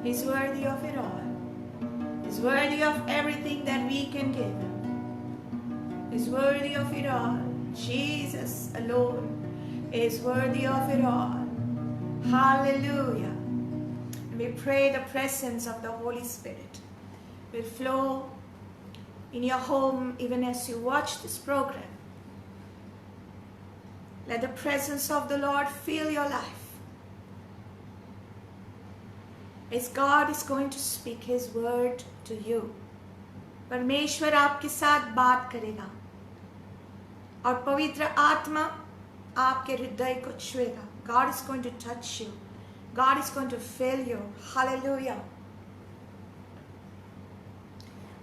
He's worthy of it all. He's worthy of everything that we can give. He's worthy of it all. Jesus alone is worthy of it all. Hallelujah. We pray the presence of the Holy Spirit will flow in your home even as you watch this program. Let the presence of the Lord fill your life. As God is going to speak His word to you. परमेश्वर आपके साथ बात करेगा और पवित्र आत्मा आपके हृदय को छुएगा. God is going to touch you. God is going to fill you. Hallelujah.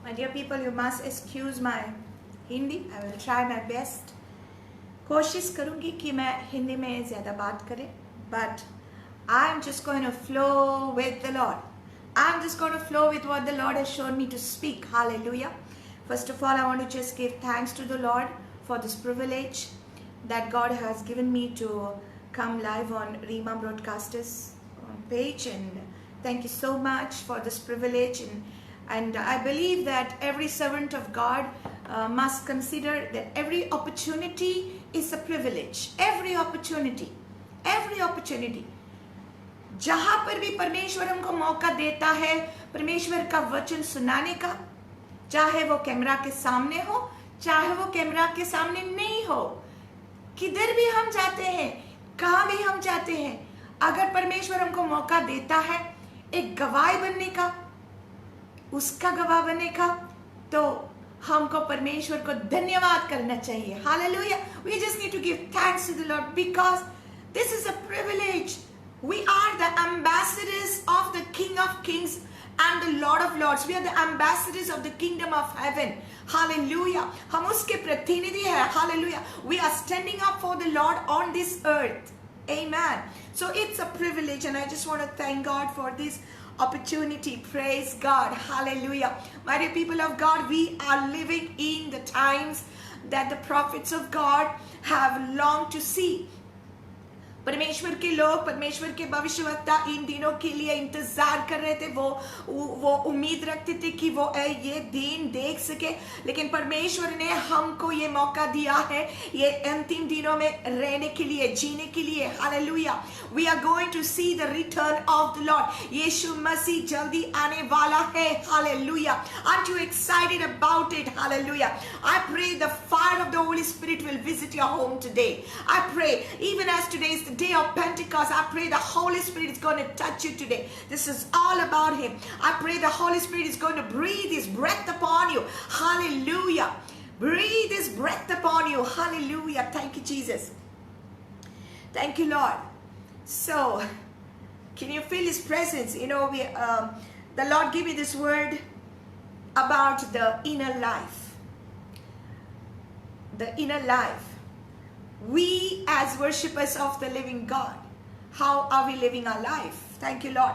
My dear people, you must excuse my Hindi. I will try my best. कोशिश करूंगी कि मैं हिंदी में ज़्यादा बात करें. But I'm just going to flow with the Lord. I'm just going to flow with what the Lord has shown me to speak. Hallelujah. First of all, I want to just give thanks to the Lord for this privilege that God has given me to come live on Rima Broadcasters page. And thank you so much for this privilege. And I believe that every servant of God must consider that every opportunity is a privilege. Every opportunity. Every opportunity. जहां पर भी परमेश्वर हमको मौका देता है परमेश्वर का वचन सुनाने का, चाहे वो कैमरा के सामने हो, चाहे वो कैमरा के सामने नहीं हो, किधर भी हम जाते हैं, कहां भी हम जाते हैं, अगर परमेश्वर हमको मौका देता है एक गवाह बनने का, उसका गवाह बनने का, तो हमको परमेश्वर को धन्यवाद करना चाहिए. Hallelujah. We just need to give thanks to the Lord because this is a privilege. We are the ambassadors of the King of Kings and the Lord of Lords. We are the ambassadors of the kingdom of heaven. Hallelujah. हम उसके प्रतिनिधि हैं. Hallelujah. We are standing up for the Lord on this earth. Amen. So it's a privilege and I just want to thank God for this opportunity. Praise God. Hallelujah. My dear people of God, we are living in the times that the prophets of God have longed to see. परमेश्वर के लोग, परमेश्वर के भविष्यवक्ता इन दिनों के लिए इंतजार कर रहे थे. वो उम्मीद रखते थे कि वो ये दिन देख सके, लेकिन परमेश्वर ने हमको ये मौका दिया है ये अंतिम दिनों में रहने के लिए, जीने के लिए. Hallelujah. We are going to see the return of the Lord. यीशु मसीह जल्दी आने वाला है. Hallelujah. Aren't you excited about it? Hallelujah. I pray the fire of the Holy Spirit will visit your home today. I pray even as today is the day of Pentecost, I pray the Holy Spirit is going to touch you today. This is all about Him. I pray the Holy Spirit is going to breathe His breath upon you. Hallelujah. Breathe His breath upon you. Hallelujah. Thank you, Jesus. Thank you, Lord. So, can you feel His presence? You know, the Lord gave me this word about the inner life. The inner life. We as worshippers of the living God, how are we living our life? Thank you, Lord.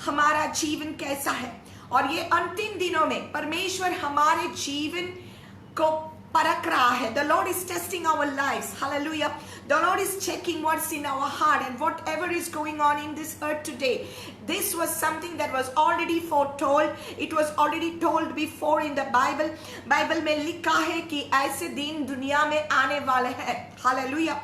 हमारा जीवन कैसा है? और ये अंतिम दिनों में परमेश्वर हमारे जीवन को परख रहा है. The Lord is testing our lives. Hallelujah. The Lord is checking what's in our heart and whatever is going on in this earth today. This was something that was already foretold. It was already told before in the Bible. Bible में लिखा है कि ऐसे दिन दुनिया में आने वाले हैं. Hallelujah.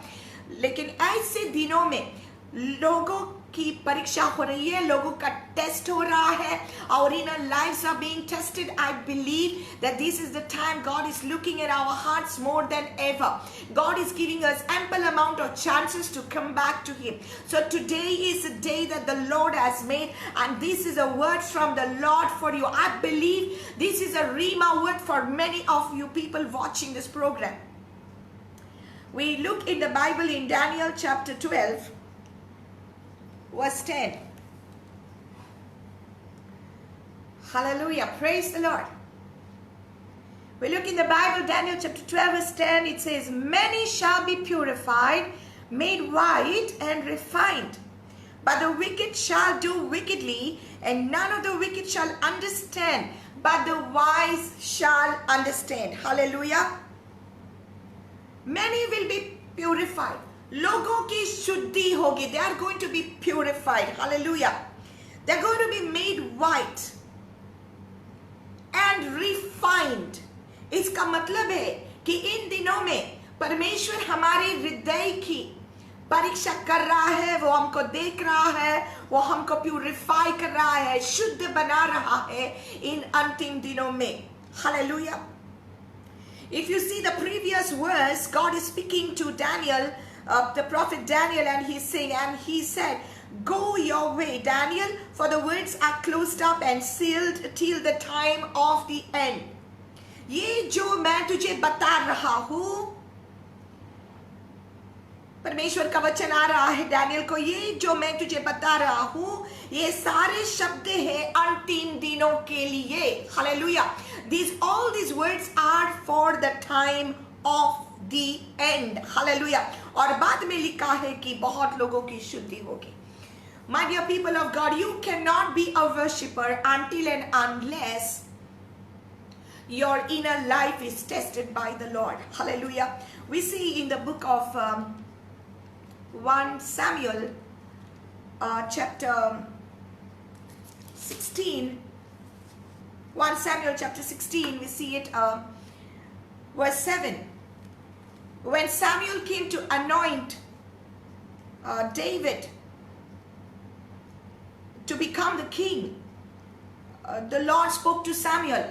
लेकिन ऐसे दिनों में लोगों की परीक्षा हो रही है, लोगों का टेस्ट हो रहा है. Our inner lives are being tested. I believe that this is the time God is looking at our hearts more than ever. God is giving us ample amount of chances to come back to Him. So today is the day that the Lord has made, and this is a word from the Lord for you. I believe this is a Rima word for many of you people watching this program. We look in the Bible in Daniel chapter 12. Verse 10. Hallelujah. Praise the Lord. We look in the Bible, Daniel chapter 12 verse 10. It says, many shall be purified, made white and refined. But the wicked shall do wickedly, and none of the wicked shall understand, but the wise shall understand. Hallelujah. Many will be purified. लोगों की शुद्धि होगी. They are going to be purified. Hallelujah. They're going to be made white and refined. इसका मतलब है कि इन दिनों में परमेश्वर हमारे हृदय की परीक्षा कर रहा है, वो हमको देख रहा है, वो हमको प्यूरिफाई कर रहा है, शुद्ध बना रहा है इन अंतिम दिनों में. Hallelujah. If you see the previous verse, God is speaking to Daniel, the prophet Daniel, and he's saying, and he said, go your way, Daniel, for the words are closed up and sealed till the time of the end. ये जो मैं तुझे बता रहा हूं, परमेश्वर का वचन आ रहा है डैनियल को, ये जो मैं तुझे बता रहा हूं, ये सारे शब्द हैं अंतिम दिनों के लिए. Hallelujah. All these words are for the time of the end. Hallelujah. और बाद में लिखा है कि बहुत लोगों की शुद्धि होगी. My dear people of God, you cannot be a worshipper until and unless your inner life is tested by the Lord. Hallelujah. We see in the book of 1 Samuel chapter 16, 1 Samuel chapter 16, we see it verse 7. When Samuel came to anoint David to become the king, the Lord spoke to Samuel,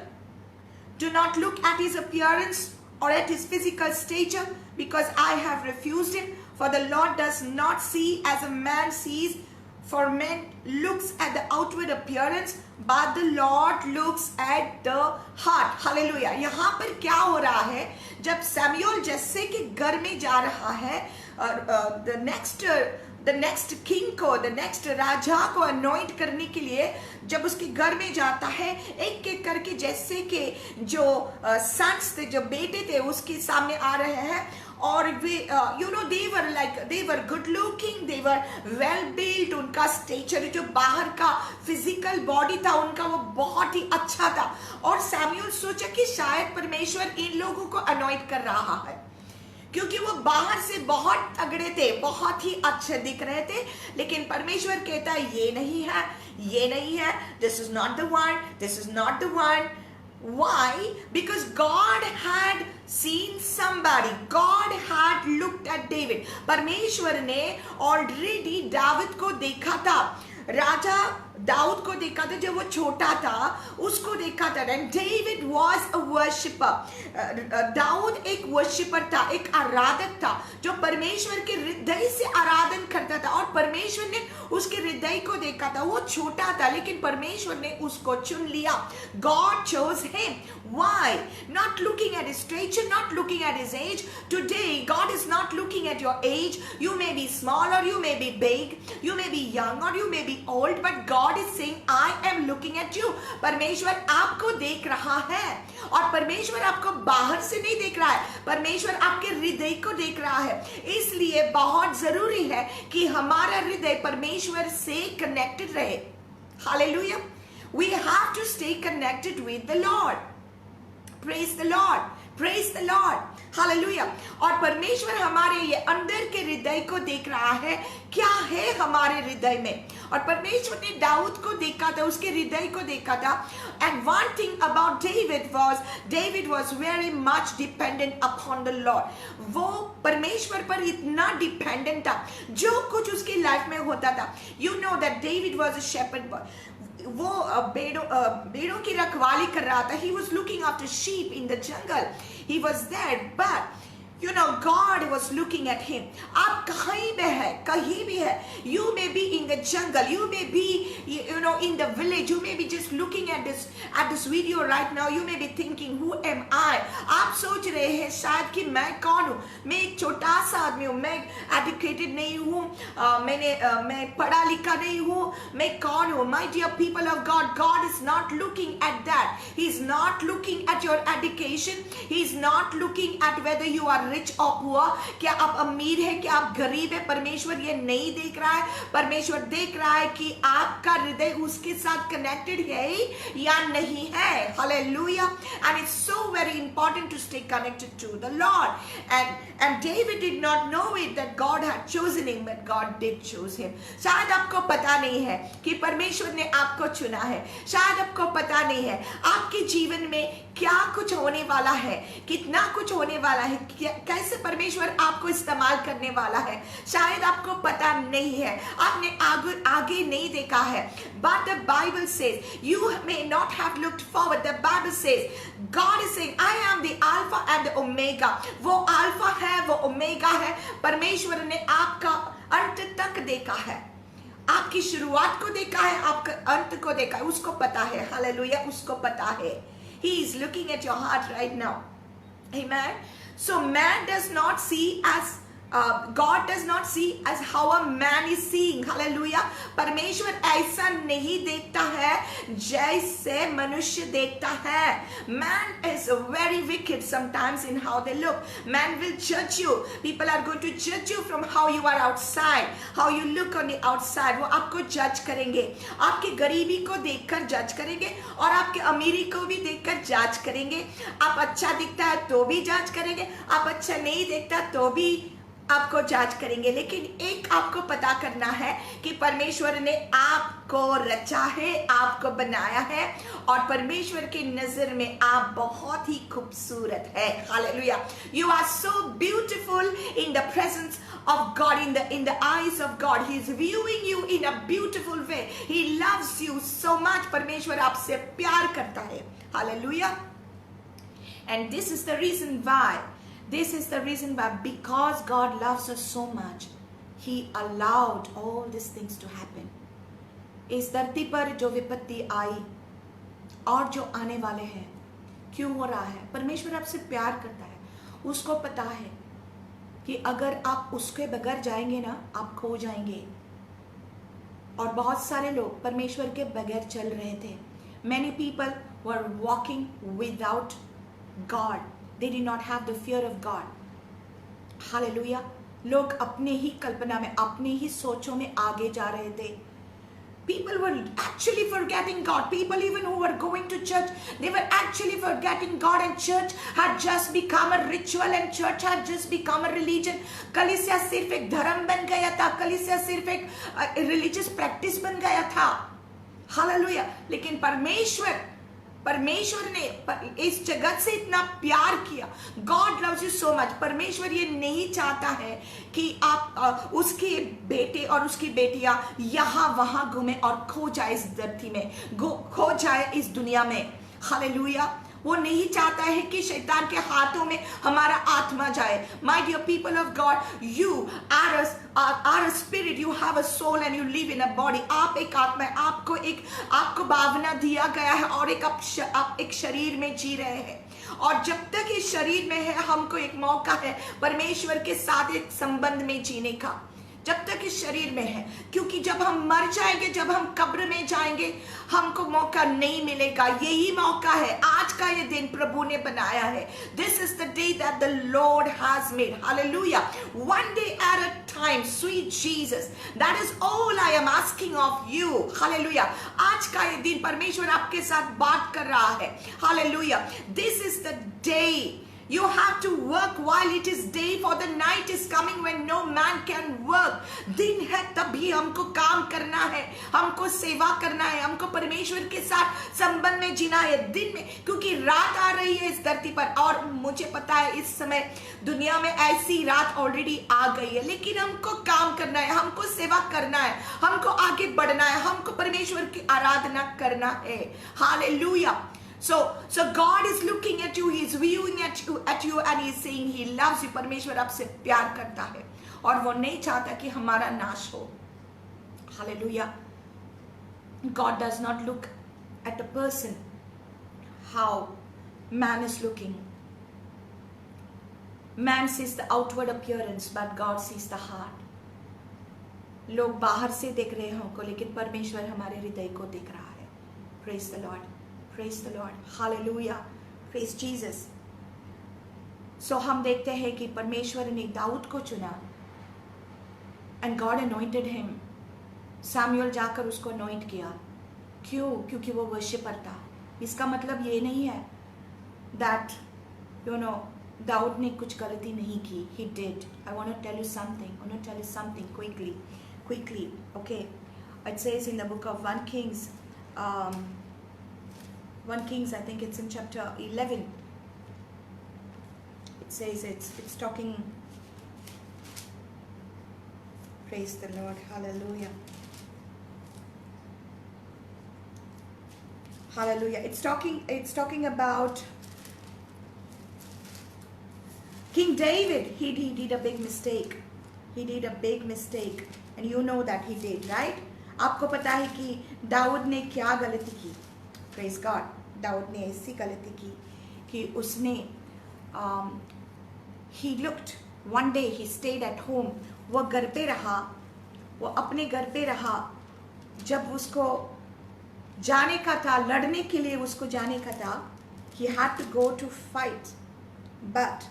do not look at his appearance or at his physical stature, because I have refused him. For the Lord does not see as a man sees, for man looks at the outward appearance, but the Lord looks at the heart. Hallelujah. यहाँ पर क्या हो रहा है, जब Samuel जैसे के घर में जा रहा है, the next king को, the next राजा को anoint करने के लिए जब उसके घर में जाता है, एक एक करके जैसे के जो sons थे, जो बेटे थे, उसके सामने आ रहे हैं. और वे they were good looking, they were well built, उनका स्टेचर जो बाहर का फिजिकल बॉडी था उनका, वो बहुत ही अच्छा था. और सैमुअल सोचा कि शायद परमेश्वर इन लोगों को अनॉइंट कर रहा है, क्योंकि वो बाहर से बहुत तगड़े थे, बहुत ही अच्छे दिख रहे थे. लेकिन परमेश्वर कहता है ये नहीं है, ये नहीं है, this is not the one, this is not the one. Why? Because God had seen somebody. God had looked at David. परमेश्वर ने ऑलरेडी दाऊद को देखा था, राजा दाऊद को देखा था, जब वो छोटा था उसको देखा था. And David was a worshipper. Dawood एक वर्शिपर था, एक आराधक था, जो परमेश्वर के हृदय से आराधन करता था. और परमेश्वर ने उसके हृदय को देखा था. वो छोटा था लेकिन परमेश्वर ने उसको चुन लिया. God chose him. Why? Not looking at his stature, not looking at his age. Today God is not looking at your age. You may be small or you may be big, you may be young or you may be old, but God is saying I am looking at you. परमेश्वर आपको देख रहा है, और परमेश्वर आपको बाहर से नहीं देख रहा है, परमेश्वर आपके हृदय को देख रहा है. इसलिए बहुत जरूरी है कि हमारा हृदय परमेश्वर से कनेक्टेड रहे. Hallelujah. We have to stay connected with the Lord. Praise the Lord. Praise the Lord. Hallelujah. और परमेश्वर हमारे ये अंदर के हृदय को देख रहा है, क्या है हमारे हृदय में. और परमेश्वर ने दाऊद को देखा था, उसके हृदय को देखा था. And one thing about David was very much dependent upon the Lord. वो परमेश्वर पर इतना डिपेंडेंट था, जो कुछ उसकी लाइफ में होता था. You know that David was a shepherd boy. वो भेड़ों की रखवाली कर रहा था. He was looking after sheep in the jungle. He was there, but you know God was looking at him. आप कहीं भी है, कहीं भी है. You may be in the jungle, you may be in the village, you may be just looking at this video right now. You may be thinking, who am I? आप सोच रहे हैं शायद कि मैं कौन हूँ. मैं एक छोटा सा आदमी हूँ, मैं एजुकेटेड नहीं हूँ, मैं पढ़ा लिखा नहीं हूँ, मैं कौन हूँ. My dear people of God, God is not looking at that. He is not looking at your education. He is not looking at whether you are rich और पुअर, क्या आप अमीर है, क्या आप गरीब है, परमेश्वर ये नहीं देख रहा है। परमेश्वर देख रहा है कि आपका हृदय उसके साथ कनेक्टेड है या नहीं है। Hallelujah. And it's so very important to stay connected to the lord. And David did not know it that God had chosen him, but God did choose him. शायद आपको पता नहीं है कि परमेश्वर ने आपको चुना है। शायद आपको पता नहीं है आपके जीवन में क्या कुछ होने वाला है, कितना कुछ होने वाला है, कैसे परमेश्वर आपको इस्तेमाल करने वाला है। शायद आपको पता नहीं है, आपने आगे नहीं देखा है। But the Bible says you may not have looked forward. The Bible says God is saying I am the Alpha and the Omega. वो अल्फा है, वो ओमेगा है। परमेश्वर ने आपका अंत तक देखा है, आपकी शुरुआत को देखा है, आपका अंत को देखा है, उसको पता है। हालेलुया, उसको पता है। He is looking at your heart right now. Amen. So man does not see as God does not see as how a man is seeing. Hallelujah. परमेश्वर ऐसा नहीं देखता है जैसे मनुष्य देखता है। Man is very wicked sometimes in how they look. Man will judge you. People are going to judge you from how you are outside, how you look on the outside. वो आपको जज करेंगे, आपकी गरीबी को देखकर जज करेंगे और आपके अमीरी को भी देखकर जज करेंगे। आप अच्छा दिखता है तो भी जज करेंगे, आप अच्छा नहीं दिखता तो भी आपको जांच करेंगे। लेकिन एक आपको पता करना है कि परमेश्वर ने आपको रचा है, आपको बनाया है और परमेश्वर की नजर में आप बहुत ही खूबसूरत है। Hallelujah. You are so beautiful in the presence of God, in the eyes of God. He is viewing you in a beautiful way. He loves you so much. परमेश्वर आपसे प्यार करता है। Hallelujah. And this is the reason why. This is the reason why, because God loves us so much, He allowed all these things to happen. इस धरती पर जो विपत्ति आई और जो आने वाले हैं, क्यों हो रहा है? परमेश्वर आपसे प्यार करता है। उसको पता है कि अगर आप उसके बगैर जाएंगे ना, आप खो जाएंगे। और बहुत सारे लोग परमेश्वर के बगैर चल रहे थे। Many people were walking without God. They did not have the fear of God. Hallelujah. लोग अपने ही कल्पना में, अपने ही सोचों में आगे जा रहे थे। People were actually forgetting God. People even who were going to church, they were actually forgetting God, and church had just become a ritual and church had just become a religion. कलीसिया सिर्फ एक धर्म बन गया था, कलीसिया सिर्फ एक religious practice बन गया था। Hallelujah. लेकिन परमेश्वर ने इस जगत से इतना प्यार किया। God loves you so much. परमेश्वर ये नहीं चाहता है कि आप उसके बेटे और उसकी बेटियां यहाँ वहां घूमे और खो जाए इस धरती में, खो जाए इस दुनिया में। हालेलुया। वो नहीं चाहता है कि शैतान के हाथों में हमारा आत्मा जाए। My dear people of God, you are a spirit, you have a soul and you live in a body. आप एक आत्मा है, आपको भावना दिया गया है और आप एक शरीर में जी रहे हैं। और जब तक इस शरीर में है, हमको एक मौका है परमेश्वर के साथ एक संबंध में जीने का, जब तक इस शरीर में है। क्योंकि जब हम मर जाएंगे, जब हम कब्र में जाएंगे, हमको मौका नहीं मिलेगा। यही मौका है, आज का ये दिन प्रभु ने बनाया है। This is the day that the Lord has made. Hallelujah. One day at a time, sweet Jesus, that is all I am asking of you. Hallelujah. आज का ये दिन परमेश्वर आपके साथ बात कर रहा है। Hallelujah. This is the day. You have to work while it is day, for the night is coming when no man can work. दिन है तभी हमको काम करना है, हमको सेवा करना है, हमको परमेश्वर के साथ संबंध में जीना है दिन में, क्योंकि रात आ रही है इस धरती पर। और मुझे पता है इस समय दुनिया में ऐसी रात ऑलरेडी आ गई है, लेकिन हमको काम करना है, हमको सेवा करना है, हमको आगे बढ़ना है, हमको परमेश्वर की आराधना करना है। Hallelujah. So God is looking at you, He is viewing at you and He is saying He loves you. परमेश्वर आपसे प्यार करता है और वो नहीं चाहता कि हमारा नाश हो। Hallelujah. God does not look at a person how man is looking. Man sees the outward appearance, but God sees the heart. लोग बाहर से देख रहे हैं हमको, लेकिन परमेश्वर हमारे हृदय को देख रहा है। Praise the Lord. Praise the Lord. Hallelujah. Praise Jesus. सो हम देखते हैं कि परमेश्वर ने दाऊद को चुना and God anointed him. Samuel जाकर उसको अनॉइंट किया. क्यों? क्योंकि वो वर्शिपर था. इसका मतलब ये नहीं है दैट दाऊद ने कुछ गलती नहीं की. He did. I want to tell you something quickly. Okay. It says in the book of 1 Kings, I think it's in chapter 11. It says it's talking. Praise the Lord. Hallelujah. It's talking about King David. He did a big mistake. And you know that he did, right? आपको पता है कि दाऊद ने क्या गलती की. Praise God. Dawood ने ऐसी गलती की कि उसने he looked one day, he stayed at home. वो घर पे रहा, वो अपने घर पे रहा. जब उसको जाने का था, लड़ने के लिए उसको जाने का था, he had to go to fight, but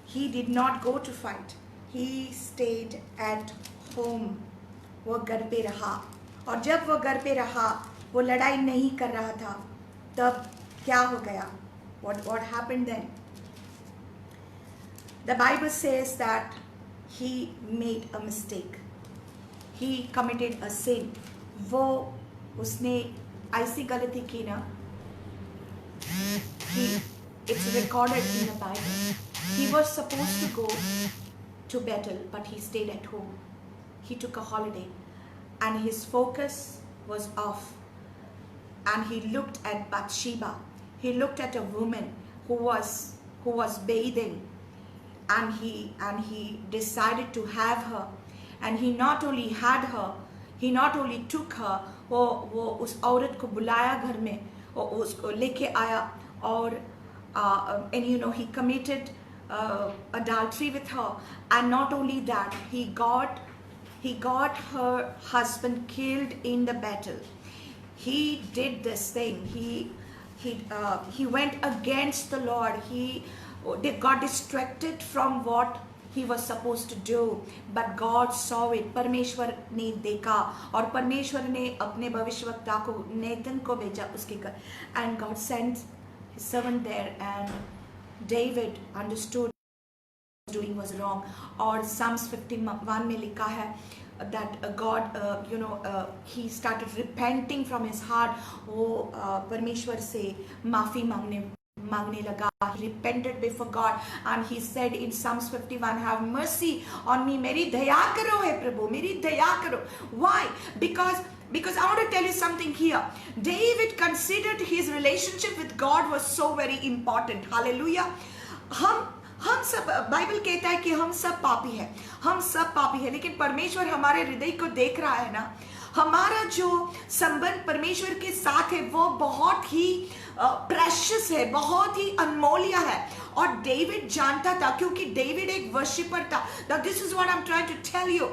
he did not go to fight. He stayed at home. वो घर पे रहा. और जब वो घर पे रहा, वो लड़ाई नहीं कर रहा था, तब क्या हो गया? What happened then? The Bible says that he made a mistake. He committed a sin. वो उसने ऐसी गलती की ना. It's recorded in the Bible. He was supposed to go to battle, but he stayed at home. He took a holiday, and his focus was off. And he looked at Bathsheba. He looked at a woman who was bathing, and he decided to have her. And he not only had her, he not only took her. वो उस औरत को बुलाया घर में, वो उसको लेके आया, और and he committed adultery with her. And not only that, he got her husband killed in the battle. He did this thing. He went against the Lord. They got distracted from what he was supposed to do, but God saw it. परमेश्वर ने देखा, और परमेश्वर ने अपने भविष्यवक्ता को, नेतन को भेजा उसके घर. And God sent his servant there, and David understood doing was wrong. और Psalms 51 में लिखा है that God he started repenting from his heart. वो परमेश्वर से माफी मांगने लगा. He repented before God, and he said in Psalms 51, have mercy on me. मेरी दया करो हे प्रभु, मेरी दया करो. Why? Because I want to tell you something here. David considered his relationship with God was so very important. Hallelujah. हम सब, Bible कहता है कि हम सब पापी हैं, लेकिन परमेश्वर हमारे हृदय को देख रहा है ना. हमारा जो संबंध परमेश्वर के साथ है वो बहुत ही प्रेशियस है, बहुत ही अनमोल्य है. और डेविड जानता था, क्योंकि डेविड एक वर्शिपर था. Now this is what I'm trying to tell you.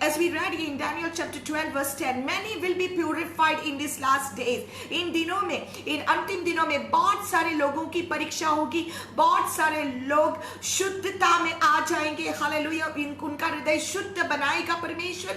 As we read in Daniel chapter 12 verse 10, many will be purified in these last days. इन दिनों में, इन अंतिम दिनों में बहुत सारे लोगों की परीक्षा होगी, बहुत सारे लोग शुद्धता में आ जाएंगे. हालेलुया. उनका हृदय शुद्ध बनाएगा परमेश्वर.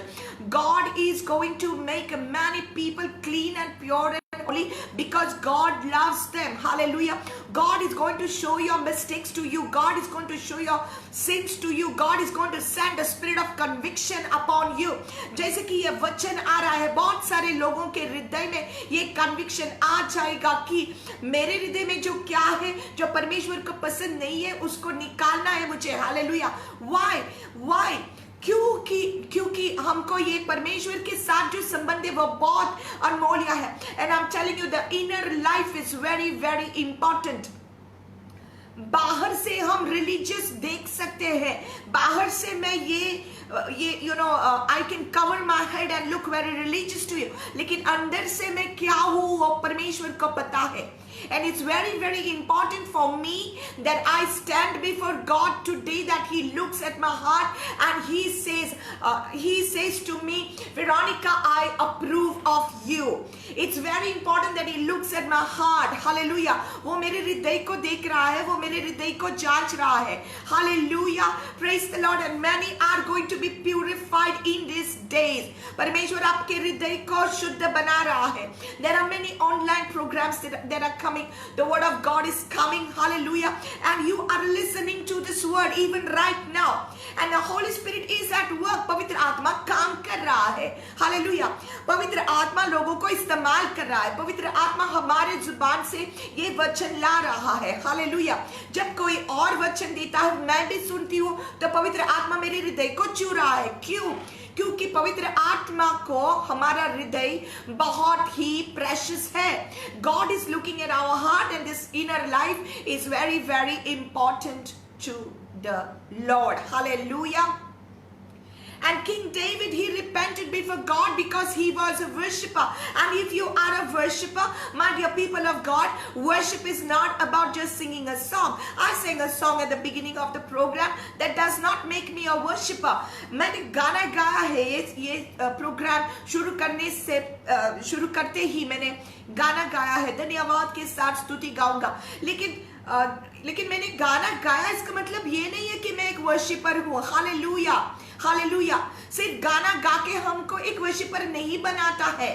God is going to make many people clean and pure and holy because God loves them. Hallelujah. God is going to show your mistakes to you. God is going to show your sins to you. God is going to send a spirit of conviction upon you. जैसे कि ये वचन आ रहा है, बहुत सारे लोगों के हृदय में ये कन्विक्शन आ जाएगा कि मेरे हृदय में जो क्या है, जो परमेश्वर को पसंद नहीं है, उसको निकालना है मुझे. हालेलुया. Why? क्योंकि हमको ये परमेश्वर के साथ जो संबंध है वो बहुत अनमोल्य है. And I am telling you, the inner life is very very important. बाहर से हम रिलीजियस देख सकते हैं, बाहर से मैं ये I can cover my head and look very religious to you, लेकिन अंदर से मैं क्या हूँ वो परमेश्वर को पता है. And it's very very important for me that I stand before God today, that He looks at my heart and He says to me, Veronica, I approve of you. It's very important that he looks at my heart. Hallelujah. वो मेरे हृदय को देख रहा है, वो मेरे हृदय को जांच रहा है. Hallelujah. Praise the Lord. And many are going to be purified in these days. परमेश्वर आपके हृदय को शुद्ध बना रहा है. There are many online programs that are coming. The word of God is coming. Hallelujah. And you are listening to this word even right now. And the Holy Spirit is at work. पवित्र आत्मा काम कर रहा है. Hallelujah. पवित्र आत्मा लोगों को इस्तेमाल कर रहा है. पवित्र आत्मा हमारे जुबान से ये वचन ला रहा है. Hallelujah. जब कोई और वचन देता है, मैं भी सुनती हूँ, तो पवित्र आत्मा मेरे हृदय को छू रहा है. क्यों? क्योंकि पवित्र आत्मा को हमारा हृदय बहुत ही प्रेशियस है. God is looking at our heart, and this inner life is very, very important to the Lord. Hallelujah. And King David, he repented before God because he was a worshipper. And if you are a worshipper, my dear people of God, worship is not about just singing a song. I sang a song at the beginning of the program. That does not make me a worshipper. मैंने गाना गाया है. ये programme शुरू करते ही मैंने गाना गाया है. धन्यवाद के साथ स्तुति गाऊंगा. लेकिन मैंने गाना गाया, इसका मतलब ये नहीं है कि मैं एक वर्शिपर हूँ. Hallelujah, hallelujah. सिर्फ गाना गा के हमको एक वर्शिपर नहीं बनाता है.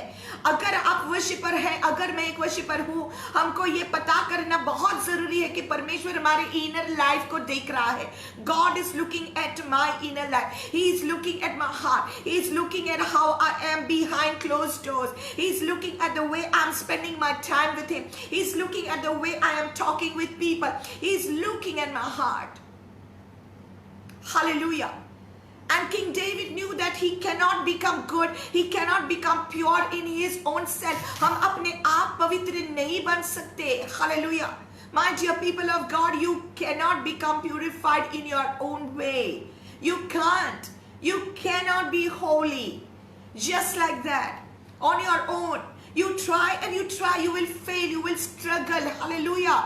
अगर आप वर्शिपर हैं, अगर मैं एक वर्शिपर हूँ, हमको ये पता करना बहुत जरूरी है कि परमेश्वर हमारे इनर लाइफ को देख रहा है. God is looking at my inner life. He is looking at my heart. He is looking at how I am behind closed doors. He is looking at the way I am spending my time with Him. He is looking at the way I am talking with people. He is looking at my heart. Hallelujah. And King David knew that he cannot become good, he cannot become pure in his own self. हम अपने आप पवित्र नहीं बन सकते. Hallelujah. My dear people of God, you cannot become purified in your own way. You can't. You cannot be holy just like that on your own. You try and you try, you will fail, you will struggle. Hallelujah.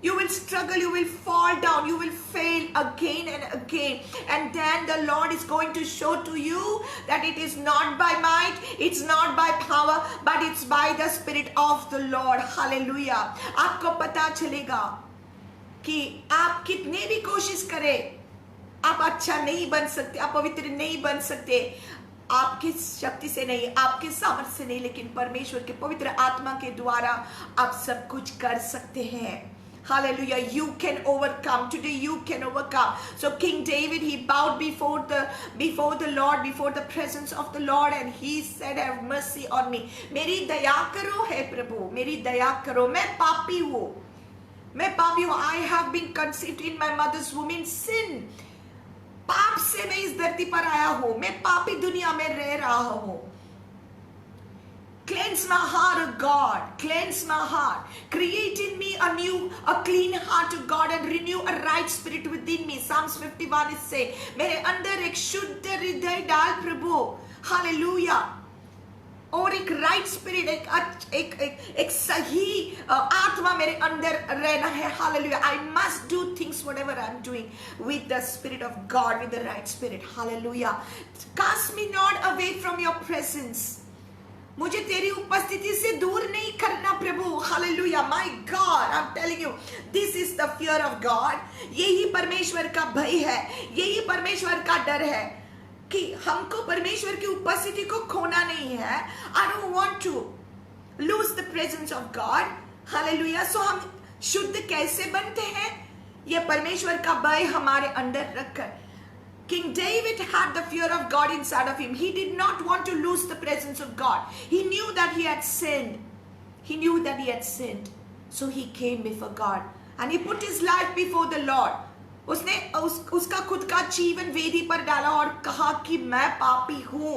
You will struggle, you will fall down, you will fail again and again. And then the Lord is going to show to you that it is not by might, it's not by power, but it's by the Spirit of the Lord. Hallelujah. आपको पता चलेगा कि आप कितने भी कोशिश करें, आप अच्छा नहीं बन सकते, आप पवित्र नहीं बन सकते. आपकी शक्ति से नहीं, आपके सामर्थ्य से नहीं, लेकिन परमेश्वर के पवित्र आत्मा के द्वारा आप सब कुछ कर सकते हैं. Hallelujah. You can overcome. Today you can overcome. So King David, he bowed before the Lord, before the presence of the Lord, and he said, have mercy on me. मेरी दया करो हे प्रभु, मेरी दया करो. मैं पापी हूँ, मैं पापी हूँ. I have been conceived in my mother's womb in sin. पाप से मैं इस धरती पर आया हूँ, मैं पापी दुनिया में रह रहा हूँ. Cleanse my heart, O God. Cleanse my heart. Create in me a clean heart, O God, and renew a right spirit within me. Psalms 51 is saying, मेरे अंदर एक शुद्ध हृदय डाल प्रभु. Hallelujah. और एक right spirit, एक सही आत्मा मेरे अंदर रहना है. Hallelujah. I must do things whatever I'm doing with the Spirit of God, with the right spirit. Hallelujah. Cast me not away from your presence. मुझे तेरी उपस्थिति से दूर नहीं करना प्रभु. Hallelujah. My God, I am telling you, this is the fear of God. यही परमेश्वर का भय है, यही परमेश्वर का डर है कि हमको परमेश्वर की उपस्थिति को खोना नहीं है. I don't want to lose the presence of God. Hallelujah. So हम शुद्ध कैसे बनते हैं? ये परमेश्वर का भय हमारे अंदर रखकर. King David had the fear of God inside of him. He did not want to lose the presence of God. He knew that he had sinned. He knew that he had sinned. So he came before God and he put his life before the Lord. उसने उसका खुद का जीवन वेदी पर डाला और कहा कि मैं पापी हूँ.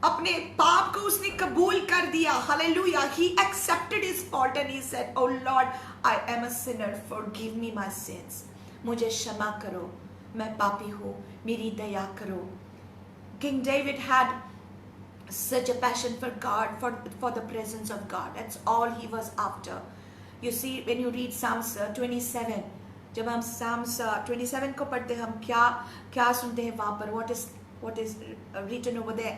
अपने पाप को उसने कबूल कर दिया. Hallelujah. He accepted his fault and he said, Oh Lord, I am a sinner. Forgive me my sins. मुझे क्षमा करो, मैं पापी हूँ, मेरी दया करो. King David had such a passion for God, for the presence of God. That's all he was after. You see, when you read Psalms 27, जब हम Psalms 27 को पढ़ते हैं, हम क्या सुनते हैं वहाँ पर? What is written over there?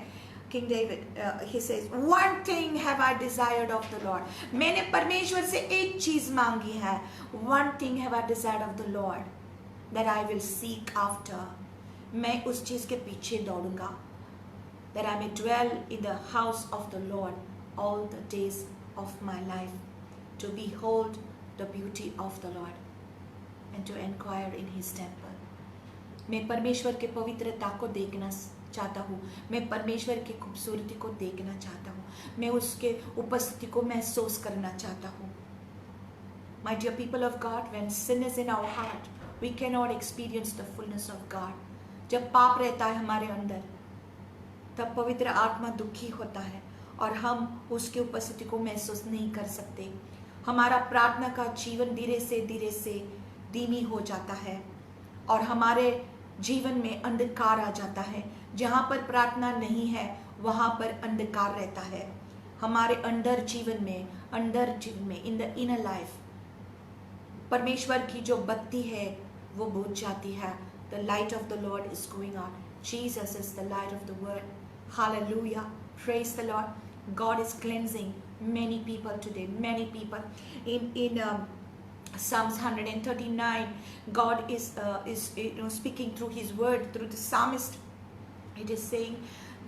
King David, he says, one thing have I desired of the Lord. मैंने परमेश्वर से एक चीज मांगी है. One thing have I desired of the Lord, that I will seek after. मैं उस चीज के पीछे दौड़ूंगा. That I may dwell in the house of the Lord all the days of my life, to behold the beauty of the Lord and to inquire in His temple. मैं परमेश्वर के पवित्रता को देखना चाहता हूँ. मैं परमेश्वर की खूबसूरती को देखना चाहता हूँ. मैं उसके उपस्थिति को महसूस करना चाहता हूँ. My dear people of God, when sin is in our heart, we cannot experience the fullness of God. जब पाप रहता है हमारे अंदर, तब पवित्र आत्मा दुखी होता है और हम उसकी उपस्थिति को महसूस नहीं कर सकते. हमारा प्रार्थना का जीवन धीरे से धीमी हो जाता है और हमारे जीवन में अंधकार आ जाता है. जहाँ पर प्रार्थना नहीं है वहाँ पर अंधकार रहता है. हमारे अंदर जीवन में इन द इनर लाइफ परमेश्वर की जो बत्ती है वो बुझ जाती है. The light of the Lord is going out. Jesus is the light of the world. Hallelujah. Praise the Lord. God is cleansing many people today. Many people. In Psalms 139, God is speaking through His word, through the psalmist. It is saying,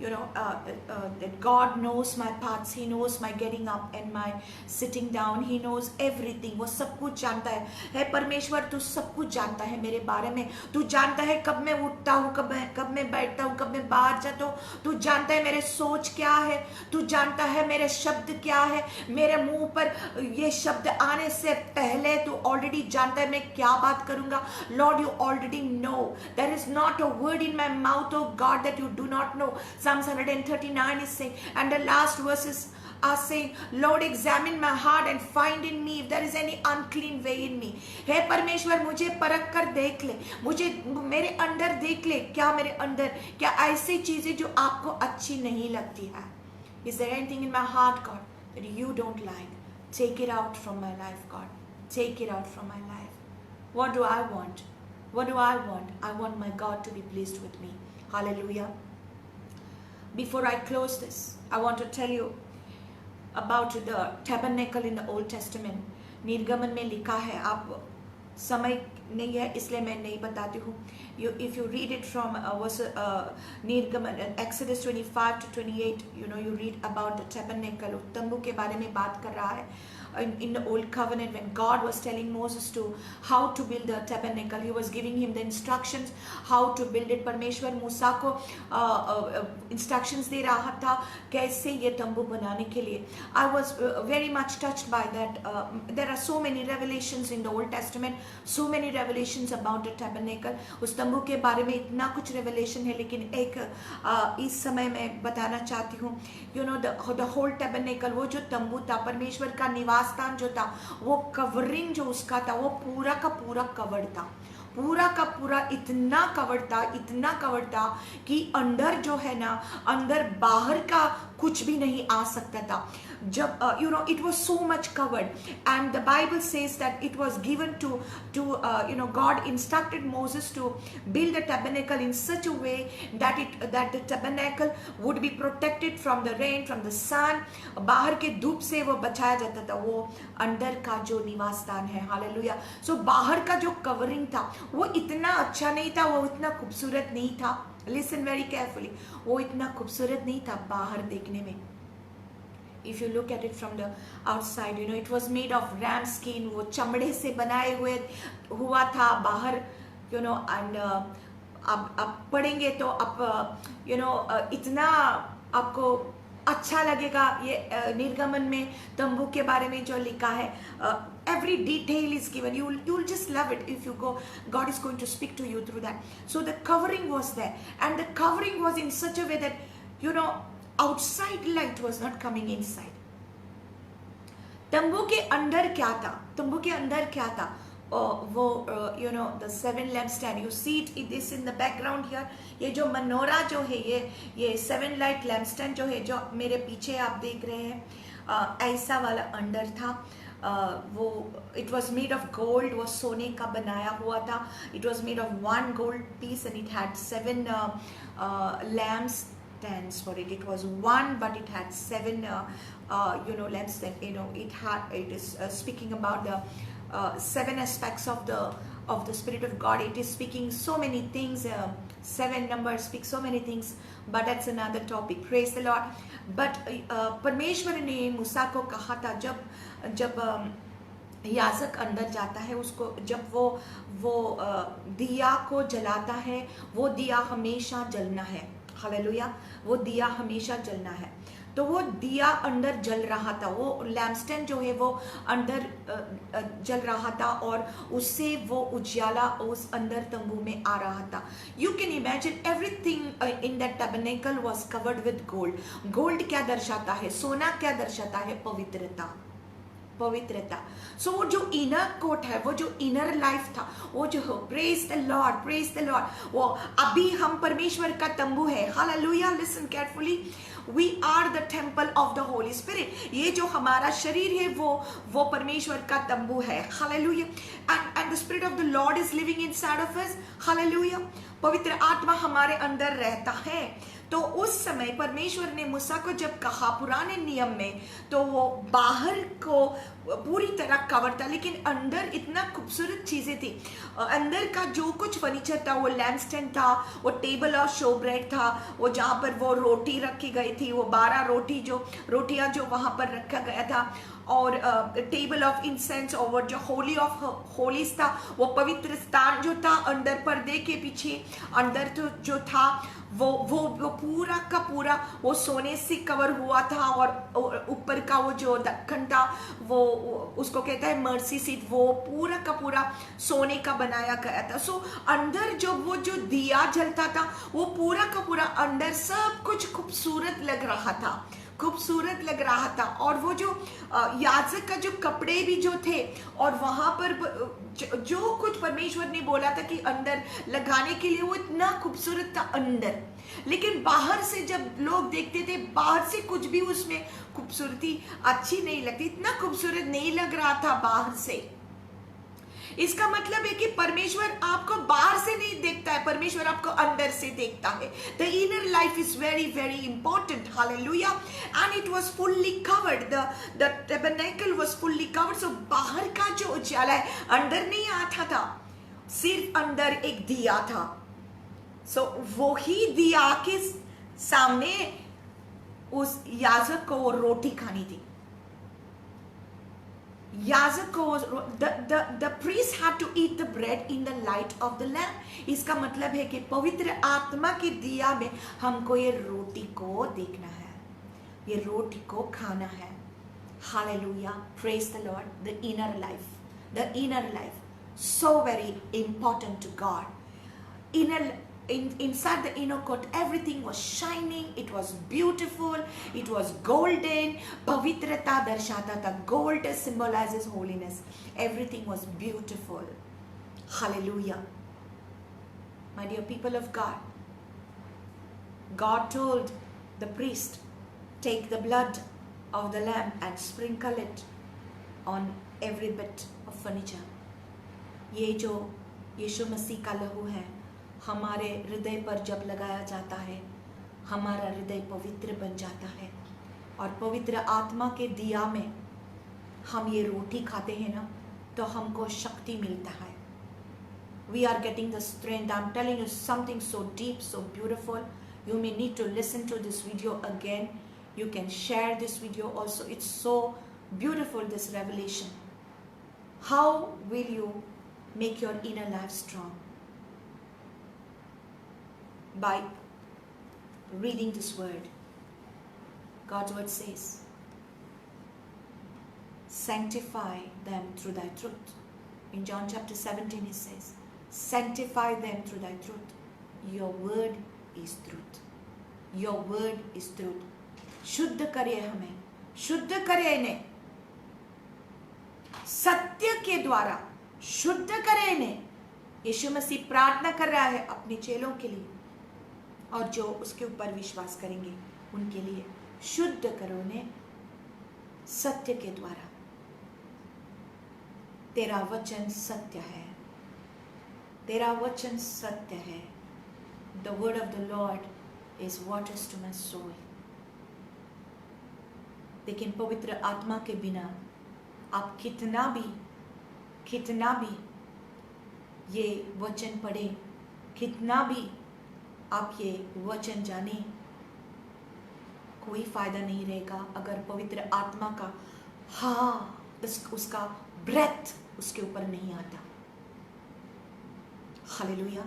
that God knows my paths. He knows my getting up and my sitting down. He knows everything. वो सब कुछ जानता है. हे परमेश्वर, तू सब कुछ जानता है मेरे बारे में. तू जानता है कब मैं उठता हूँ, कब मैं बैठता हूँ, कब मैं बाहर जाता हूँ. तू जानता है मेरे सोच क्या है. तू जानता है मेरे शब्द क्या है. मेरे मुंह पर ये शब्द आने से पहले तू ऑलरेडी जानता है मैं क्या बात करूंगा. Lord, you already know. There is not a word in my mouth, oh God, that you do not know. Psalms 139 is saying, and the last verses are saying, Lord, examine my heart and find in me if there is any unclean way in me. हे परमेश्वर, मुझे परख कर देख ले. मुझे मेरे अंदर देख ले. क्या मेरे अंदर क्या ऐसी चीजें जो आपको अच्छी नहीं लगती है. Is there anything in my heart, God, that you don't like? Take it out from my life, God. Take it out from my life. What do I want? What do I want? I want my God to be pleased with me. Hallelujah. Before I close this, I want to tell you about the tabernacle in the Old Testament. निर्गमन में लिखा है. आप समय नहीं है इसलिए मैं नहीं बताती हूँ. If you read it from निर्गमन Exodus 25 to 28, you read about the tabernacle. तंबू के बारे में बात कर रहा है. In the old covenant, when God was telling Moses to how to build the tabernacle, He was giving him the instructions how to build it. परमेश्वर मूसा को instructions दे रहा था कैसे ये तंबू बनाने के लिए. I was very much touched by that. There are so many revelations in the Old Testament, so many revelations about the tabernacle. उस तंबू के बारे में इतना कुछ revelation है, लेकिन एक इस समय मैं बताना चाहती हूँ. The whole tabernacle, वो जो तंबू था, परमेश्वर का निवास स्थान जो था, वो कवरिंग जो उसका था, वो पूरा का पूरा कवर्ड था. पूरा का पूरा इतना कवर्ड था कि अंदर जो है ना, अंदर बाहर का कुछ भी नहीं आ सकता था. जब it was so much covered, and the Bible says that it was given to God instructed Moses to build the tabernacle in such a way that the tabernacle would be protected from the rain, from the sun. बाहर के धूप से वो बचाया जाता था. वो अंदर का जो निवास स्थान है. हालेलुया. सो बाहर का जो कवरिंग था वो इतना अच्छा नहीं था, वो इतना खूबसूरत नहीं था. Listen very carefully. वो इतना खूबसूरत नहीं था बाहर देखने में. If you look at it from the outside, it was made of ram skin. वो चमड़े से बनाए हुआ था बाहर, and आप पढ़ेंगे तो आप इतना आपको अच्छा लगेगा. ये निर्गमन में तंबू के बारे में जो लिखा है, every detail is given. You'll just love it if you go. God is going to speak to you through that. So the covering was there, and the covering was in such a way that outside light was not coming inside. तंबू के अंदर क्या था? वो the seven lampstand. You see it is in the background here. ये जो Monera जो है, ये seven light lampstand जो है, जो मेरे पीछे आप देख रहे हैं, ऐसा वाला अंदर था. वो it was made of gold. वो सोने का बनाया हुआ था. It was made of one gold piece and it had seven lamps tents for it. It was one, but it had seven, lampstands. It is speaking about the seven aspects of the Spirit of God. It is speaking so many things. Seven numbers speak so many things, but that's another topic. Praise the Lord. But परमेश्वर ने मूसा को कहा था, जब याजक अंदर जाता है, उसको जब वो दिया को जलाता है, वो दिया हमेशा जलना है. हालेलुया. वो दिया हमेशा जलना है. तो वो दिया अंदर जल रहा था, वो लैम्पस्टैंड जो है वो अंदर जल रहा था, और उससे वो उजाला उस अंदर तंबू में आ रहा था. You can imagine everything in that tabernacle was covered with gold. Gold क्या दर्शाता है? सोना क्या दर्शाता है? पवित्रता. पवित्रता. सो वो जो इनर कोट है, वो जो इनर लाइफ था, वो जो praise the lord, praise the lord, वो अभी हम परमेश्वर का तंबू है. Hallelujah. Listen carefully. We are the temple of the holy spirit. ये जो हमारा शरीर है वो परमेश्वर का तंबू है. Hallelujah. And the spirit of the Lord is living inside of us. Hallelujah. पवित्र आत्मा हमारे अंदर रहता है. तो उस समय परमेश्वर ने मूसा को जब कहा पुराने नियम में, तो वो बाहर को पूरी तरह कवर था, लेकिन अंदर इतना खूबसूरत चीजें थी. अंदर का जो कुछ फर्नीचर था, वो लैम्पस्टैंड था, वो टेबल और शो ब्रेड था, वो जहाँ पर वो रोटी रखी गई थी, वो 12 रोटियां जो वहां पर रखा गया था, और टेबल ऑफ इंसेंस, और जो होली ऑफ होलीज था, वो पवित्र स्थान जो था अंदर पर्दे के पीछे अंदर तो जो था वो पूरा का पूरा वो सोने से कवर हुआ था, और ऊपर का वो जो ढक्कन था वो उसको कहता है मर्सी सीट, वो पूरा का पूरा सोने का बनाया गया था. सो अंदर वो जो दिया जलता था, वो पूरा का पूरा अंदर सब कुछ खूबसूरत लग रहा था, खूबसूरत लग रहा था. और वो जो याजक का जो कपड़े भी जो थे, और वहां पर जो कुछ परमेश्वर ने बोला था कि अंदर लगाने के लिए, वो इतना खूबसूरत था अंदर. लेकिन बाहर से जब लोग देखते थे, बाहर से कुछ भी उसमें खूबसूरती अच्छी नहीं लगती, इतना खूबसूरत नहीं लग रहा था बाहर से. इसका मतलब है कि परमेश्वर आपको बाहर से नहीं देखता है, परमेश्वर आपको अंदर से देखता है. The inner life is very very important. Hallelujah. And it was fully covered, the tabernacle was fully covered. So बाहर का जो उजाला है अंदर नहीं आता था, सिर्फ अंदर एक दिया था. सो वो ही दिया के सामने उस याजक को वो रोटी खानी थी. याजक को the priest had to eat the bread in the light of the lamp. इसका मतलब है कि पवित्र आत्मा के दिया में हमको ये रोटी को देखना है, ये रोटी को खाना है. Hallelujah. Praise the Lord. The inner life, the inner life, so very important to God. Inside the inner court, everything was shining, it was beautiful, it was golden. Pavitrata darshata tha. Gold symbolizes holiness. Everything was beautiful. Hallelujah. My dear people of God, God told the priest, take the blood of the lamb and sprinkle it on every bit of furniture. ये जो यीशु मसीह का लहू है, हमारे हृदय पर जब लगाया जाता है, हमारा हृदय पवित्र बन जाता है. और पवित्र आत्मा के दिया में हम ये रोटी खाते हैं ना, तो हमको शक्ति मिलता है. We are getting the strength. I'm telling you something so deep, so beautiful. You may need to listen to this video again. You can share this video also. It's so beautiful, this revelation. How will you make your inner life strong? By reading this word. God's word says, sanctify them through thy truth. In John chapter 17 it says, sanctify them through thy truth. Your word is truth. Your word is truth. शुद्ध करे हमें, शुद्ध करे इन्हें सत्य के द्वारा, शुद्ध करे इन्हें. यीशु मसीह प्रार्थना कर रहा है अपने चेलों के लिए, और जो उसके ऊपर विश्वास करेंगे उनके लिए. शुद्ध करो उन्हें सत्य के द्वारा. तेरा वचन सत्य है, तेरा वचन सत्य है. The word of the Lord is waters to my soul. लेकिन पवित्र आत्मा के बिना आप कितना भी ये वचन पढ़े, कितना भी आप ये वचन जाने, कोई फायदा नहीं रहेगा अगर पवित्र आत्मा का उसका ब्रेथ उसके ऊपर नहीं आता। हालेलुया।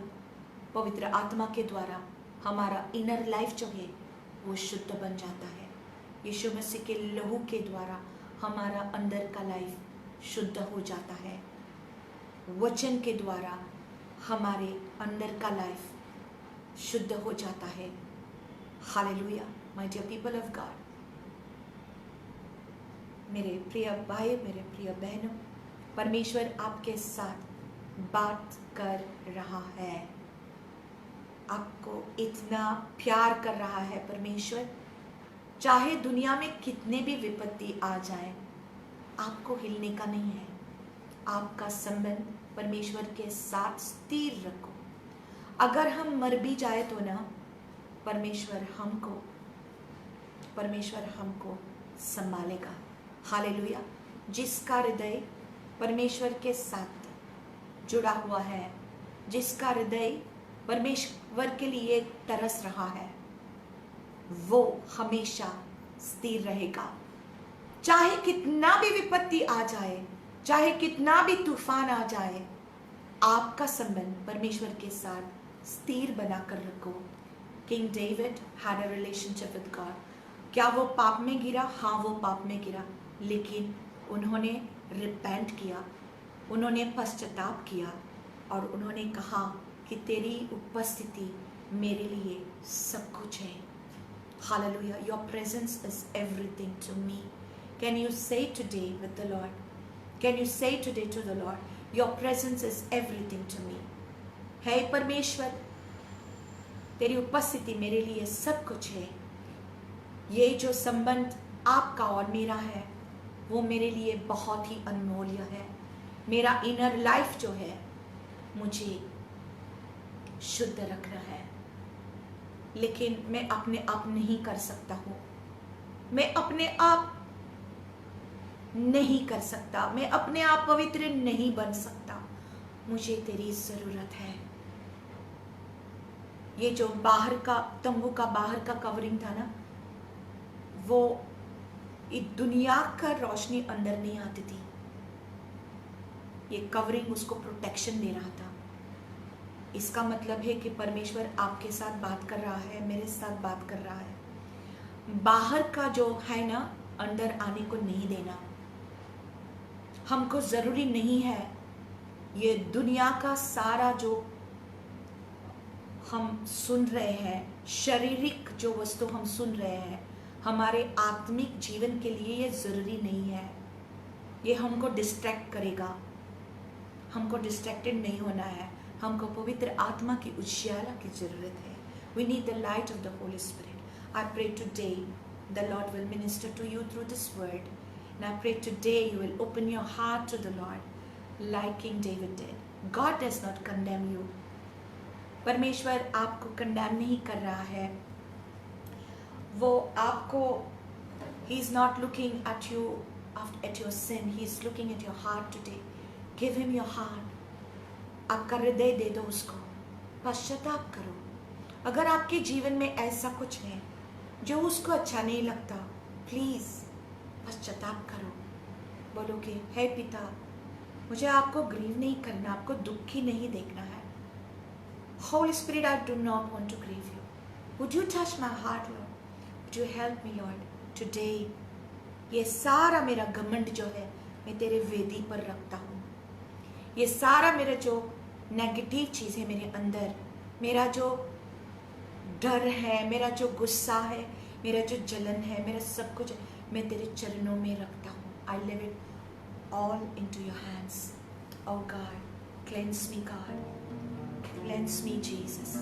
पवित्र आत्मा के द्वारा हमारा इनर लाइफ जो है वो शुद्ध बन जाता है। यीशु मसीह के लहू के द्वारा हमारा अंदर का लाइफ शुद्ध हो जाता है। वचन के द्वारा हमारे अंदर का लाइफ शुद्ध हो जाता है। Hallelujah. My dear people of God, मेरे प्रिय भाई, मेरे प्रिय बहनों, परमेश्वर आपके साथ बात कर रहा है। आपको इतना प्यार कर रहा है परमेश्वर। चाहे दुनिया में कितने भी विपत्ति आ जाए, आपको हिलने का नहीं है। आपका संबंध परमेश्वर के साथ स्थिर रखो। अगर हम मर भी जाए तो ना, परमेश्वर हमको संभालेगा। हालेलुया। जिसका हृदय परमेश्वर के साथ जुड़ा हुआ है, जिसका हृदय परमेश्वर के लिए तरस रहा है, वो हमेशा स्थिर रहेगा। चाहे कितना भी विपत्ति आ जाए, चाहे कितना भी तूफान आ जाए, आपका संबंध परमेश्वर के साथ स्थिर बनाकर रखो। King David had a relationship with God. क्या वो पाप में गिरा? हाँ, वो पाप में गिरा, लेकिन उन्होंने रिपेंट किया, उन्होंने पश्चाताप किया और उन्होंने कहा कि तेरी उपस्थिति मेरे लिए सब कुछ है। Hallelujah. Your presence is everything to me. Can you say today with the Lord? Can you say today to the Lord, your presence is everything to me. हे परमेश्वर, तेरी उपस्थिति मेरे लिए सब कुछ है। ये जो संबंध आपका और मेरा है वो मेरे लिए बहुत ही अनमोल्य है। मेरा इनर लाइफ जो है मुझे शुद्ध रखना है, लेकिन मैं अपने आप नहीं कर सकता हूँ। मैं अपने आप नहीं कर सकता, मैं अपने आप पवित्र नहीं बन सकता। मुझे तेरी जरूरत है। ये जो बाहर का तंबू का बाहर का कवरिंग था ना, वो दुनिया का रोशनी अंदर नहीं आती थी। ये कवरिंग उसको प्रोटेक्शन दे रहा था। इसका मतलब है कि परमेश्वर आपके साथ बात कर रहा है, मेरे साथ बात कर रहा है। बाहर का जो है ना, अंदर आने को नहीं देना। हमको जरूरी नहीं है ये दुनिया का सारा जो हम सुन रहे हैं, शारीरिक जो वस्तु हम सुन रहे हैं, हमारे आत्मिक जीवन के लिए ये जरूरी नहीं है। ये हमको डिस्ट्रैक्ट करेगा। हमको डिस्ट्रैक्टेड नहीं होना है। हमको पवित्र आत्मा की उजियाला की जरूरत है। We need the light of the holy spirit. I pray today the lord will minister to you through this word, and I pray today you will open your heart to the lord like king David did. God does not condemn you. परमेश्वर आपको condemn नहीं कर रहा है। वो आपको, he is not looking at you at your sin, he is looking at your heart today. Give him your heart. आपका हृदय दे दो उसको, पश्चाताप करो। अगर आपके जीवन में ऐसा कुछ है जो उसको अच्छा नहीं लगता, प्लीज पश्चाताप करो। बोलो कि हे पिता, मुझे आपको ग्रीव नहीं करना, आपको दुखी नहीं देखना है। Holy Spirit, I do not want to grieve you. Would you touch my heart, Lord? Would you help me, Lord, today? ये सारा मेरा घमंड जो है मैं तेरे वेदी पर रखता हूँ। ये सारा मेरा जो नेगेटिव चीज़ है मेरे अंदर, मेरा जो डर है, मेरा जो गुस्सा है, मेरा जो जलन है, मेरा सब कुछ मैं तेरे चरणों में रखता हूँ। I leave it all into your hands. Oh God, cleanse me, God. Cleanse me, Jesus.